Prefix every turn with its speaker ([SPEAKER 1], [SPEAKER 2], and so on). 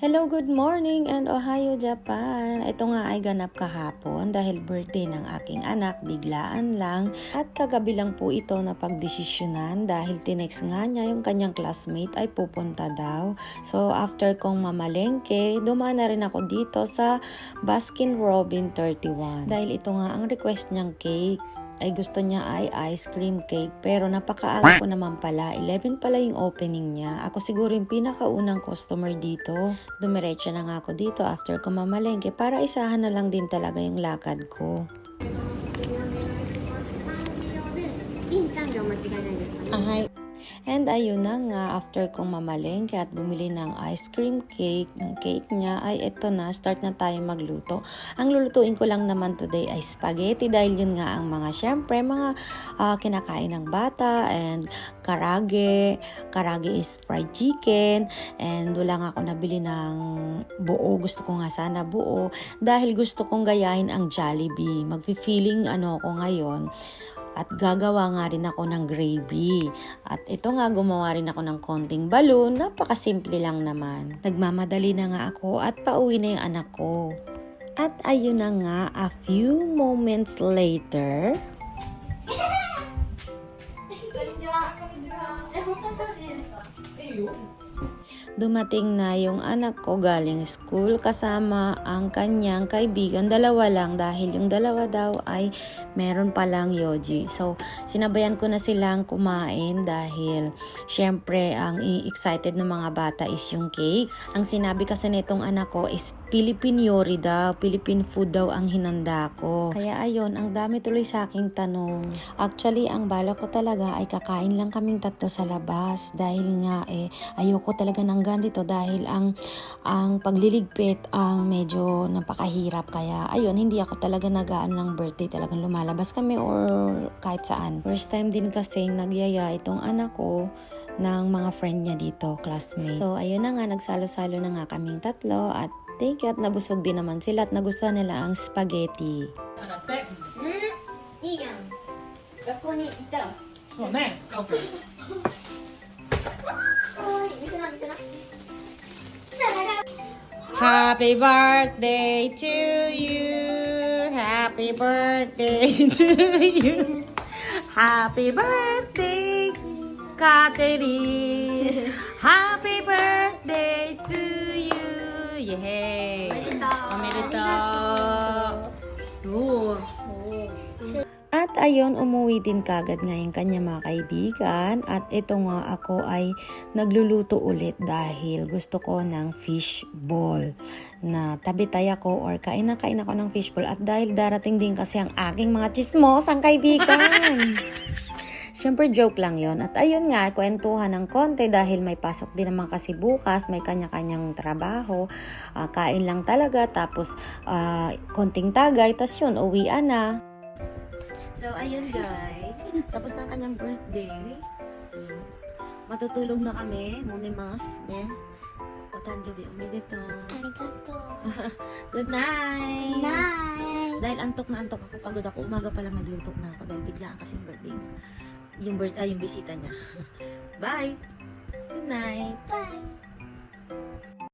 [SPEAKER 1] Hello, good morning and Ohayo, Japan! Ito nga ay ganap kahapon dahil birthday ng aking anak, biglaan lang. At kagabi lang po ito na pagdesisyonan dahil tinext nga niya yung kanyang classmate ay pupunta daw. So after kong mamalengke, dumaan na rin ako dito sa Baskin Robbins 31. Dahil ito nga ang request niyang cake. Ay gusto niya ay ice cream cake pero napakaaga ko naman pala, 11 pala yung opening niya. Ako siguro yung pinakaunang customer dito. Dumiretso na nga ako dito after ko mamalengke para isahan na lang din talaga yung lakad ko. Ahay. And ayun na nga, after kong mamalengke at bumili ng ice cream cake, ng cake niya, ay eto na, start na tayo magluto. Ang lulutuin ko lang naman today ay spaghetti dahil yun nga ang mga, syempre, mga kinakain ng bata and karage. Karage is fried chicken and wala nga ako nabili ng buo. Gusto ko nga sana buo dahil gusto kong gayahin ang Jollibee. Magfi-feeling ako ngayon. At gagawa nga rin ako ng gravy. At ito nga, gumawa rin ako ng konting balloon. Napakasimple lang naman. Nagmamadali na nga ako at pauwi na yung anak ko. At ayun na nga, a few moments later. Dumating na yung anak ko galing school kasama ang kanyang kaibigan. Dalawa lang dahil yung dalawa daw ay meron palang yoji. So, sinabayan ko na silang kumain dahil syempre ang excited ng mga bata is yung cake. Ang sinabi kasi nitong anak ko is Philippine Yori daw. Philippine food daw ang hinanda ko. Kaya ayun, ang dami tuloy sa aking tanong. Actually, ang bala ko talaga ay kakain lang kaming tatlo sa labas dahil nga ayoko talaga ng ganito dahil ang pagliligpit ang medyo napakahirap. Kaya ayun, hindi ako talaga nagaan ng birthday, talagang lumalabas kami or kahit saan. First time din kasi nagyaya itong anak ko ng mga friend niya dito, classmate. So ayun na nga, nagsalo-salo na nga kaming tatlo at thank you at nabusog din naman sila at nagustuhan nila ang spaghetti.
[SPEAKER 2] いいやん。学校に行ったら。
[SPEAKER 3] そうね、使うけど。
[SPEAKER 2] 見せな見せな。
[SPEAKER 1] Happy birthday to you. Happy birthday to you. Happy birthday, Catherine. Happy birthday to you. Yay. おめでとう. At ayun, umuwi din kagad nga yung kanya mga kaibigan. At ito nga, ako ay nagluluto ulit dahil gusto ko ng fish ball. Na tabitay ako or kain ako ng fish ball. At dahil darating din kasi ang aking mga chismosang kaibigan. Siyempre joke lang yon. At ayun nga, kwentuhan ng konti dahil may pasok din naman kasi bukas, may kanya-kanyang trabaho. Kain lang talaga, tapos konting tagay, tas yun, uwian na. So, ayun guys. Tapos na kanyang birthday. Matutulog na kami. Monimas. Otanjobi, umidito.
[SPEAKER 2] Arigato.
[SPEAKER 1] Good night!
[SPEAKER 2] Bye.
[SPEAKER 1] Dahil antok na antok ako, pagod ako. Umaga pa lang nagluto na ako dahil biglaan kasing birthday niya. Yung bisita niya. Bye! Good night!
[SPEAKER 2] Bye.